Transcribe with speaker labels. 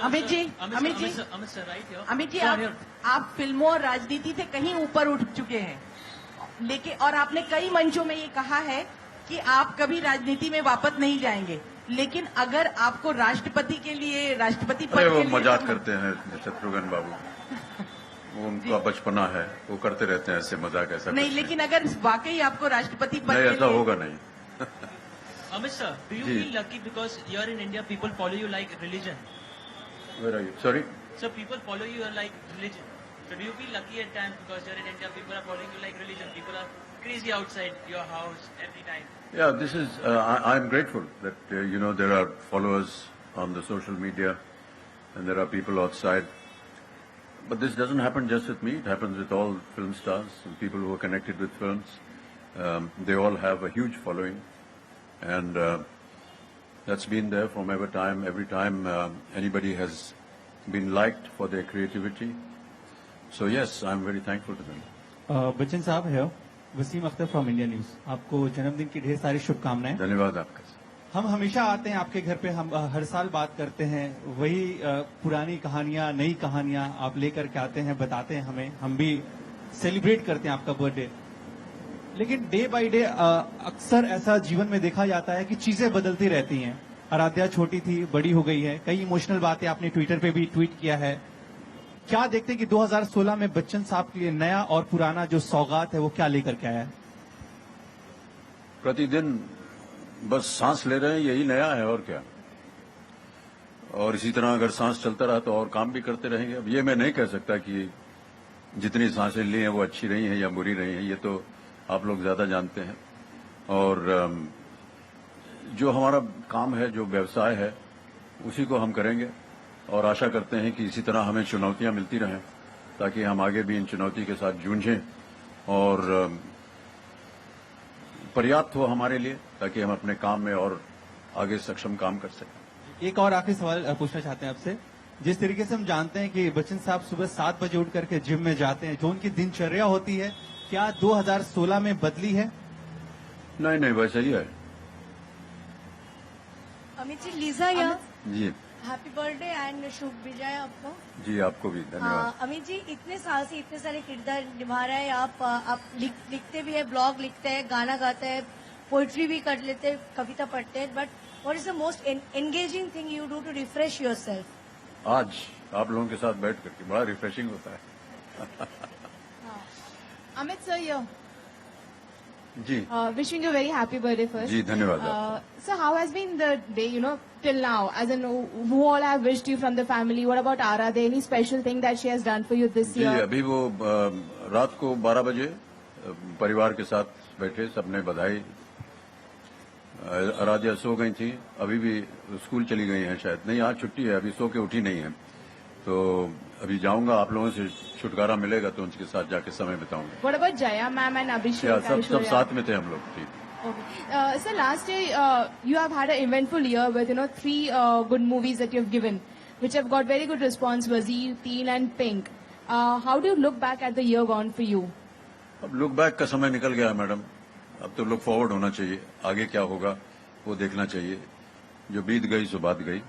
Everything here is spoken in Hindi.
Speaker 1: अमित जी, आप फिल्मों और राजनीति से कहीं ऊपर उठ चुके हैं, लेकिन और आपने कई मंचों में ये कहा है कि आप कभी राजनीति में वापस नहीं जाएंगे, लेकिन अगर आपको राष्ट्रपति के लिए राष्ट्रपति पद
Speaker 2: वो
Speaker 1: के लिए
Speaker 2: मजाक करते हैं शत्रुघ्न बाबू, वो उनका बचपना है, वो करते रहते हैं ऐसे मजाक, ऐसा
Speaker 1: नहीं, लेकिन अगर वाकई आपको राष्ट्रपति पद
Speaker 2: नहीं,
Speaker 1: के
Speaker 2: ऐसा
Speaker 1: लिए
Speaker 2: होगा नहीं।
Speaker 3: Amit sir, do you feel lucky because you are in India, people follow you like religion?
Speaker 2: Where are you? Sorry?
Speaker 3: So people follow you like religion. So do you feel lucky at times because you're in India, people are following you like religion, people are crazy outside your house every time?
Speaker 2: Yeah, this is, I'm grateful that, there are followers on the social media and there are people outside. But this doesn't happen just with me, it happens with all film stars and people who are connected with films. They all have a huge following. And that's been there from every time anybody has been liked for their creativity. So yes, I'm very thankful to them.
Speaker 4: Bachchan साहब है Wasim Akhtar from India News, आपको जन्मदिन की ढेर सारी शुभकामनाएं।
Speaker 2: धन्यवाद आपका।
Speaker 4: हम हमेशा आते हैं आपके घर पे, हम हर साल बात करते हैं, वही पुरानी कहानियां, नई कहानियां आप लेकर के आते हैं, बताते हैं हमें, हम भी सेलिब्रेट करते हैं आपका बर्थडे। लेकिन डे बाय डे अक्सर ऐसा जीवन में देखा जाता है कि चीजें बदलती रहती हैं। आराध्या छोटी थी, बड़ी हो गई है, कई इमोशनल बातें आपने ट्विटर पे भी ट्वीट किया है। क्या देखते हैं कि 2016 में बच्चन साहब के लिए नया और पुराना जो सौगात है वो क्या लेकर के आया है?
Speaker 2: प्रतिदिन बस सांस ले रहे हैं, यही नया है और क्या। और इसी तरह अगर सांस चलता रहा तो और काम भी करते रहेंगे। अब ये मैं नहीं कह सकता कि जितनी सांसें ली हैं वो अच्छी रही हैं या बुरी रही हैं, ये तो आप लोग ज्यादा जानते हैं। और जो हमारा काम है, जो व्यवसाय है, उसी को हम करेंगे और आशा करते हैं कि इसी तरह हमें चुनौतियां मिलती रहें ताकि हम आगे भी इन चुनौती के साथ जूझें और पर्याप्त हो हमारे लिए, ताकि हम अपने काम में और आगे सक्षम काम कर सकें।
Speaker 4: एक और आखिरी सवाल पूछना चाहते हैं आपसे। जिस तरीके से हम जानते हैं कि बच्चन साहब सुबह 7 बजे उठ करके जिम में जाते हैं, जो उनकी दिनचर्या होती है, क्या 2016 में बदली है?
Speaker 2: नहीं, वैसा ही है।
Speaker 5: अमित जी, लीजा यहाँ
Speaker 2: जी,
Speaker 5: हैप्पी बर्थडे एंड शुभ विजय आपको।
Speaker 2: जी आपको भी धन्यवाद।
Speaker 5: अमित जी, इतने साल से इतने सारे किरदार निभा रहे हैं आप लिखते भी है, ब्लॉग लिखते हैं, गाना गाते हैं, पोइट्री भी कर लेते हैं, कविता पढ़ते हैं, but what is the most engaging thing you do to refresh yourself?
Speaker 2: आज आप लोगों के साथ बैठ करके बड़ा रिफ्रेशिंग होता है।
Speaker 6: Amit sir,
Speaker 2: ji,
Speaker 6: wishing you a very happy birthday first.
Speaker 2: जी धन्यवाद।
Speaker 6: So how has been the day, till now? As in, who all have wished you from the family? What about Aradhya? Any special thing that she has done for you this
Speaker 2: ji,
Speaker 6: year?
Speaker 2: अभी वो रात को 12 बजे परिवार के साथ बैठे, सबने बधाई। आराध्या सो गई थी, अभी भी स्कूल चली गई हैं शायद, नहीं आज छुट्टी है, अभी सो के उठी नहीं है, तो अभी जाऊंगा, आप लोगों से छुटकारा मिलेगा तो उनके साथ जाके समय बिताऊंगा।
Speaker 6: What about Jaya ma'am and Abhishek?
Speaker 2: सब साथ में थे हम लोग। ठीक।
Speaker 6: Okay. So last year you have had an eventful year with 3 good movies that you have given, which have got very good response: Wazir, Teen and Pink. How do you look back at the year gone for you?
Speaker 2: अब लुक बैक का समय निकल गया है मैडम, अब तो लुक फॉरवर्ड होना चाहिए, आगे क्या होगा वो देखना चाहिए। जो बीत गई सो बात गई।